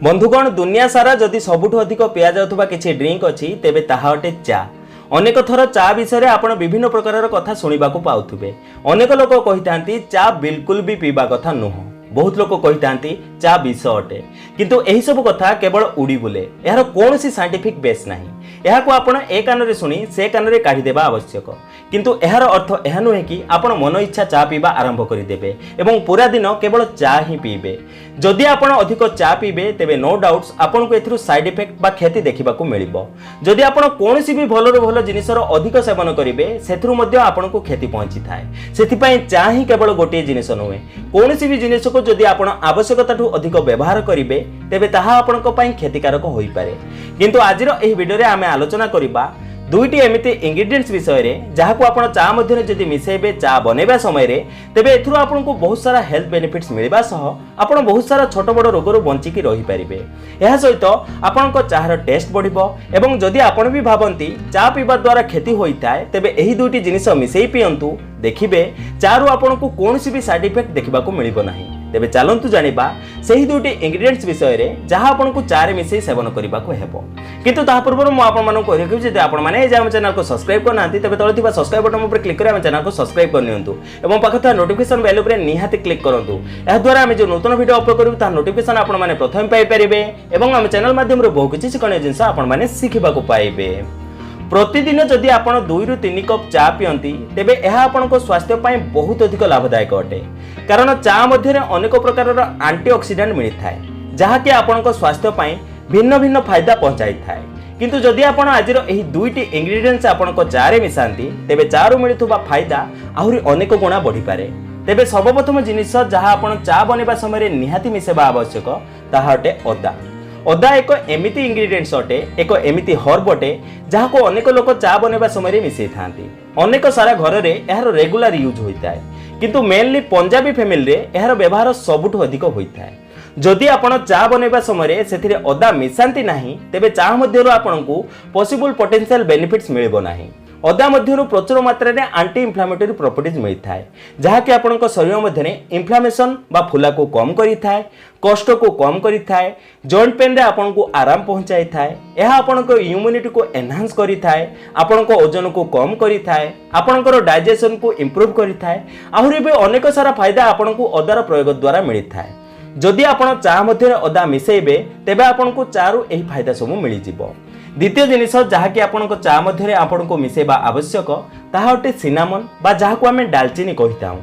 बंधुगण दुनिया सारा जदि सबुठ अधिक पिया जाउथबा किछि ड्रिंक अछि तेबे ताहा अटे चा। अनेक थर चा विषय आपण विभिन्न प्रकार कथा शुणा पाउथुबे। अनेक लोक कहितांती चा बिल्कुल भी पीबा कथा नुह। बहुत लोक कहितांती चा विष अटे, किंतु एही सब कथा केवल उड़ी बुले। यार कौनसी साइंटिफिक बेस नाही। एहाको आपण ए कान शुणी से कान काढ़ी देबा आवश्यक, किंतु एहार अर्थ एहा नुहे कि आपण मन इच्छा चा पीबा आरंभ करदेबे एवं पूरा दिन केवल चा ही पीबे। जदि आपण अधिक चा पीबे तेबे नो डाउट्स आपण को एथरु साइड इफेक्ट बा क्षति देखिबा को मिलिबो। जदि आपण कोनोसी भी भलो भलो जिनिसर अधिक सेवन करिवे सेथरु मध्ये आपण को क्षति पहुंची थाए। सेथि पई चा ही केवल गोटे जिनिस नुहे। कोनोसी भी जिनिस को जदि आपण आवश्यकताठू अधिक व्यवहार करिवे तेबे ताहा आपण को पई क्षतिकारक होई पारे। किंतु आजिर एही वीडियो रे आमे आलोचना करिबा दुईटी एमिति इंग्रेडिएंट्स विषय रे जहाको आपण चा मध्ये जदि मिसेबे चा बनेबा समय रे तेबे एथरु आपण को बहुत सारा हेल्थ बेनिफिट्स मिलबा सह आपण बहुत सारा छोट बड़ रोग रो बंची की रही पारिबे। एहा सहित आपण को चाहर टेस्ट बढ़िबो एवं जदि आपण भी भाबंती चा पीबा द्वारा क्षति होई थाए तेबे एही दुईटी जिनिस मिसेई पियंतु देखिबे चारु आपण को कोनोसी भी साइड इफेक्ट देखिबा को मिलिबो नाही। तेबे चलंतु जानिबा सही दुईटी इंग्रेडिएंट्स विषय रे जहा आपण को चारे मिसेई सेवन करबा को हेबो। किंतु ता पूर्व मु आपण मानको कहि रखि जे आपण माने जे हम चैनल को सब्सक्राइब करनांती तेबे तळे थिबा सब्सक्राइब बटन ऊपर क्लिक करि हम चैनल को सब्सक्राइब कर नियंतु एवं पाखथा नोटिफिकेशन बेल ऊपर निहाती क्लिक करंतु। एहा द्वारा हम जो नूतन वीडियो अपलोड करिबु ता नोटिफिकेशन आपण माने प्रथम पाई परिबे एवं हम चैनल माध्यम रे बहु किछि शिखणीय जिंस आपण माने सिखिबा को पाइबे। प्रतिदिन जदि आपण 2 रु 3 कप चा पियंती तेबे एहा आपण को स्वास्थ्य पई बहुत अधिक लाभदायक अटे, कारण चा मध्ये अनेक प्रकार एंटीऑक्सीडेंट मिली थाए जहा कि आपण को स्वास्थ्य पई भिन्न भिन्न फायदा पहुंचाई थाए। किंतु जदि आपण आजिर एही दुईटी इंग्रेडिएंट्स आपण को चा रे मिसांती तेबे चा रु मिलुथबा फायदा आहुरी अनेक गुणा बढ़ी पारे। तेबे सर्वप्रथम जिनिस जहा आपण चा बनेबा समय रे निहाती मिसेबा आवश्यक ताहा अटे अदा। अदा एक एमिति इंग्रेडिएंट्स अटे, एक एमिति हर्ब अटे जहाको अनेक लोक चा बनेबा समय रे मिसेई थांती। अनेक सारा घर रे एहार रेगुलर यूज होइताय, किंतु मेनली पंजाबी फैमिली रे एहार व्यवहार सबुठ अधिक होइताय। जदि आपण चा बनेबा समय रे सेथिरे अदा मिसांती नाही तेबे चा मध्यरु आपनकू पॉसिबल पोटेंशियल बेनिफिट्स मिलिबो नाही। अदा मध्यरु प्रचुर मात्रा रे एंटी इन्फ्लेमेटरी प्रॉपर्टीज मिलथाय जहा कि आपनक शरीर मध्ये इन्फ्लेमेशन बा फुला को कम करिथाय, कष्ट को कम करिथाय, जॉइंट पेन रे आपनकू आराम पहुंचाई थाय। एहा आपनक इम्यूनिटी को एनहांस करिथाय, आपनक ओजन को कम करिथाय, आपनकर डाइजेशन को इंप्रूव करिथाय। आहुरी भी अनेक सारा फायदा आपनकू अदार प्रयोग द्वारा मिलिथाय। जदि आपण चा मध्ये अदा मिसेबे तेबे आपनकू चारु एही फायदा सब मिलि जिवो। द्वितीय जिनिस जहा कि आपनक चा मध्ये आपण को मिसेबा आवश्यक ताहा अटे सिनामन बा जहाको आमे दालचीनी कहिताऊ।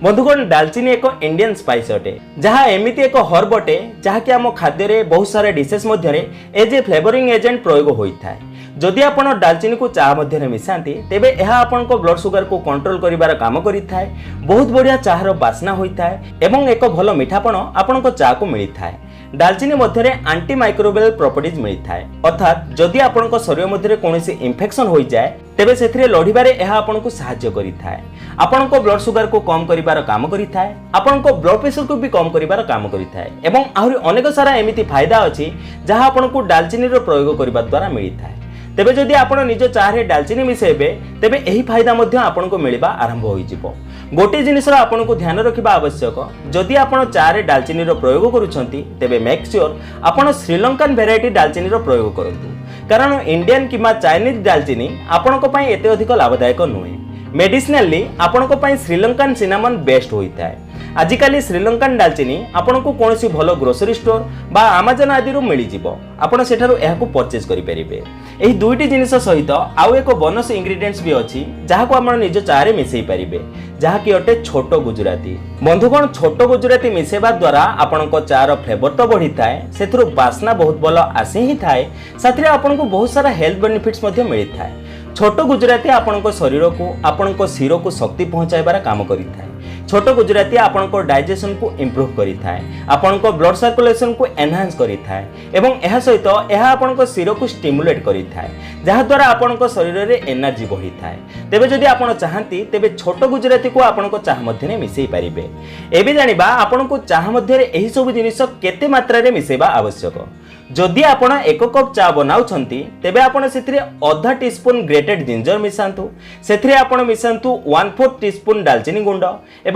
बंधुगण दालचीनी एक इंडियन स्पाइस अटे जहा एमिति एक हर्ब अटे जहा कि आम खाद्य रे बहुत सारे डिशेस मध्ये रे एज ए फ्लेवरिंग एजेंट प्रयोग होइथाय। जदि आपण दालचीनी को चा मध्ये रे मिसांती तेबे एहा आपण को ब्लड शुगर को कंट्रोल करिवार काम करिथाय। बहुत बढ़िया चाहर बास्ना होइथाय एवं एक भलो मिठापण आपण को चा को मिलिथाय। दालचीनी मध्ये रे एंटी माइक्रोबियल प्रॉपर्टीज मिलिथाय, अर्थात जदि आपण को शरीर मध्ये रे कोनोसी इंफेक्शन होई जाय तेबे सेथिरे लढिबारे एहा आपण को सहाय्य करिथाय। आपण को ब्लड शुगर को कम करिवार काम करिथाय, आपण को ब्लड प्रेशर को भी कम करिवार काम करिथाय एवं आहुरी अनेक सारा एमिति फायदा अछि जहा आपण को दालचीनी रो प्रयोग करिबा द्वारा मिलिथाय। तेबे जदि आपण निज चा रे दालचीनी मिसेबे तेबे एही फायदा मध्ये आपण को मिलिबा आरंभ होई जिवो। गोटे जिनिस आपण को ध्यान रखिबा आवश्यक, जदि आपण चा रे दालचीनी रो प्रयोग करूछंती तेबे मेक श्योर आपण श्रीलंकन वेराइटी दालचीनी रो प्रयोग करंतु, कारण इंडियन किमा चाइनीज दालचीनी आपण को पई एते अधिक लाभदायक नुहे। मेडिसिनली आपण को पई श्रीलंकन सिनामन बेस्ट होइताय। आजिकाली श्रीलंकन दालचीनी आपण को कोनोसी भलो ग्रोसरी स्टोर बा अमेज़न आदि रो मिलि जिवो, आपण सेठारु एहाकू परचेज करि परिबे। एही दुईटी जिनिस सहित आउ एक बोनस इंग्रेडिएंट्स भी अछि जहाको आपण निज चा रे मिसेई परिबे, जहा कि अटे छोट गुजराती। बंधुगण छोट गुजराती मिसेबा द्वारा आपण को चा रो फ्लेवर तो बढ़ी थाए, सेथरु बास्ना बहुत भलो आसी ही थाए, साथरे आपण को बहुत सारा हेल्थ बेनिफिट्स मध्ये मिलि थाए। छोट गुजराती आपण को शरीर को आपण को सिर को शक्ति पहुंचाइबार काम करिथाय। छोट गुजराती आपण को डाइजेशन को इंप्रूव करिथाय, आपण को ब्लड सर्कुलेशन को एनहांस करिथाय एवं एहा सहित एहा आपण को सिर को स्टिमुलेट करिथाय जहा द्वारा आपण को शरीर रे एनर्जी बढ़ी थाए। तेबे जदि आपण चाहंती तेबे छोट गुजराती को आपण को चाह मध्ये रे मिसेई परिबे। एबे जानिबा आपण को चाह मध्ये रे एही सब जिनिस केते मात्रा रे मिसेबा आवश्यक। जदि आपण 1 कप चा बनाउछंती तेबे आपण सेथिरे आधा टीस्पून ग्रेटेड जिंजर मिसांतु, सेथिरे आपण मिसांतु 1/4 टीस्पून दालचीनी गुंड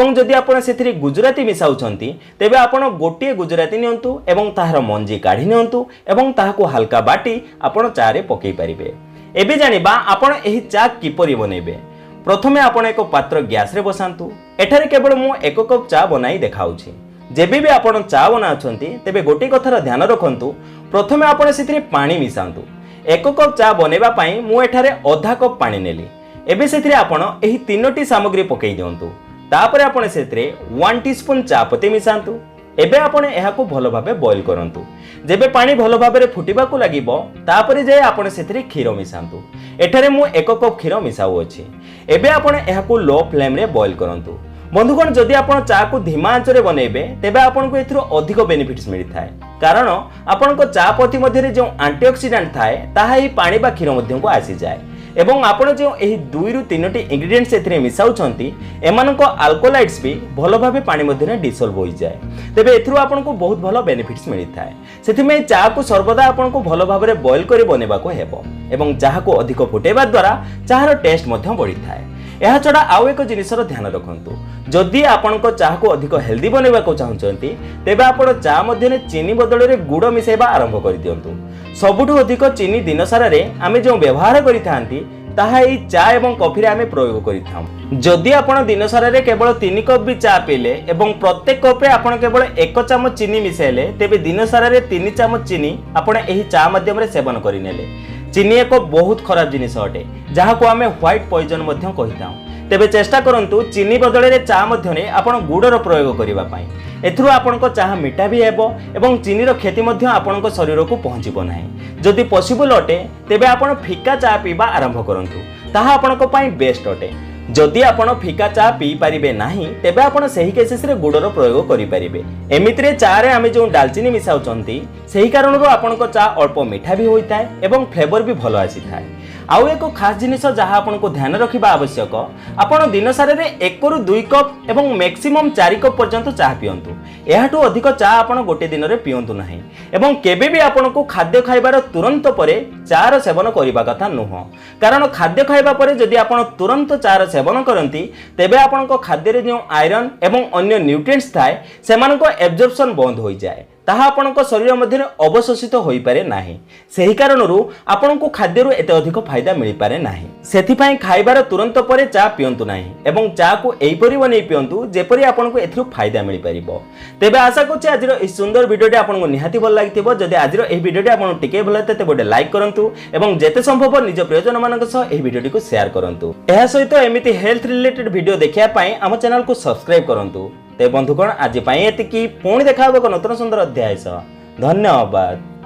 एवं जदि आपण सेथिरे गुजराती मिसाउछंती तेबे आपण गोटिए गुजराती नियंतु एवं ताहार मंजी काढी नियंतु एवं ताहाको हल्का बाटी आपण चा रे पकई परिबे। एबे जानिबा आपण एही चा किपरि बनेबे। प्रथमे आपण एक पात्र गैस रे बसांतु। एठारे केवल मु एक कप चा बनाई देखाउछि। जेबे भी आपण चा बनाउछंती तेबे गोटे कथार ध्यान रखंतु, प्रथमे आपण सेथिरे पानी मिसांतु। एक कप चा बनेबा पई मु एठारे आधा कप पानी नेली। एबे सेथिरे आपण एही तीनोटी सामग्री पकई दियंतु। तापरे आपण सेथिरे 1 टीस्पून चा पत्ती मिसांतु। एबे आपण एहाकू भलो भाबे बॉईल करंतु। जेबे पानी भलो भाबे फुटिबाकू लागिबो तापरे जे आपण सेथिरे क्षीर मिसांतु। एठारे मु एक कप क्षीर मिसाउ अछि। एबे आपण एहाकू लो फ्लेम रे बॉईल करंतु। बंधुगण जदि आपण चा को धीमा आंच रे बनेबे तेबे आपण को एथिरो अधिक बेनिफिट्स मिलि थाए, कारण आपण को चा पत्ती मध्ये रे जो एंटीऑक्सीडेंट थाए ताहा ही पानी बा क्षीर मध्ये को आसी जाय एवं आपण जो एही 2 रु 3टी इंग्रेडिएंट्स एथिरे मिसाउछंती एमान को अल्कोलाइड्स भी भलो भाबे पानी मध्ये रे डिसॉल्व होई जाय। तेबे एथिरो आपण को बहुत भलो बेनिफिट्स मिलि थाए। सेथिमे चा को सर्वदा आपण को भलो भाबे रे बॉईल करी बनेबा को हेबो एवं चाहा को अधिक फुटेबा द्वारा चाहार टेस्ट मध्ये बढ़ी थाए। यह छड़ा आउ एक जिनिसर ध्यान रखंतु, जदि आपण को चाह को अधिक हेल्दी बनेबा को चाहउछंती तेबे आपण चा मध्ये चीनी बदल रे गुड़ मिसाइबा आरंभ कर दियंतु। सबुठु अधिक चीनी दिन सारा रे आमे जो व्यवहार करिथांती ताहा एई चा एवं कॉफी रे आमे प्रयोग करिथाम। जदि आपण दिन सारा रे केवल 3 कप भी चा पीले एवं प्रत्येक कप रे आपण केवल 1 चमच चीनी मिसाइले तेबे दिन सारा रे 3 चमच चीनी आपण एही चा माध्यम रे सेवन करिनेले। चीनी एक बहुत खराब जिनिस अटे जहाँ को आमे व्हाइट पॉइजन मध्य कहिताऊ। तेबे चेष्टा करंतु चीनी बदले रे चा मध्यने आपण गुड़र प्रयोग करिबा पाई। एथुरो आपनको चाह मिठा भी हेबो एवं चीनीर क्षति मध्य आपनको शरीर को पहुँचीबो नाही। जदि पॉसिबल अटे तेबे आपण फीका चा पीबा आरंभ करंतु, ताहा आपनको पाई बेस्ट अटे। जदि आपण फीका चा पी पारिबे नाही तेबे आपण सही केसेस रे गुड़र प्रयोग करि पारिबे। एमितिरे चा रे आमे जो दालचीनी मिसाउचंती सही कारणरो आपनको चा अल्प मिठा भी होइताय एवं फ्लेवर भी भलो आसी थाए। आउ एक खास जिनिस जहाँ आपको ध्यान रखा आवश्यक, आपण दिन सारा रे 1 रु 2 कप एवं मैक्सिमम 4 कप पर्यंत चाह पियंतु। एहाठू अधिक चाह आपण गोटे दिन रे पियंतु नाही एवं केबे भी आपनको खाद्य खाइबार तुरंत परे चार सेवन करिबा कथा नुह, कारण खाद्य खाइबा परे जदि आपण तुरंत चार सेवन करंती तेबे आपनको खाद्य रे जो आयरन एवं अन्य न्यूट्रिएंट्स थाए सेमानको एब्जॉर्प्शन बंद होई जाए, ताहा आपनको शरीर मध्य अवशोषित होई पारे नाही। सही कारणरू आपनको खाद्य रु एते अधिक फायदा मिलि पारे नाही। सेथिपाई खाइबार तुरंत परे चा पियंतु नाही एवं चा को एइपरि बनै पियंतु जेपरि आपनको एथिरु फायदा मिलि परिबो। तेबे आशा करछि आजिर ए सुंदर भिडियोटी आपनको निहाती भल लागिथिबो। जदि आजिर ए भिडियोटी आपनको टिके भल लागते तेबे लाइक करंतु एवं जेते संभव निज प्रियजन मानक सह ए भिडियोटी को शेयर करंतु। एहा सहित एमिति हेल्थ रिलेटेड भिडियो देखिया पई हम चैनल को सब्सक्राइब करंतु। ते बंधुगण आज एतिकी पुणी देखा नूतन सुंदर अध्याय सह। धन्यवाद।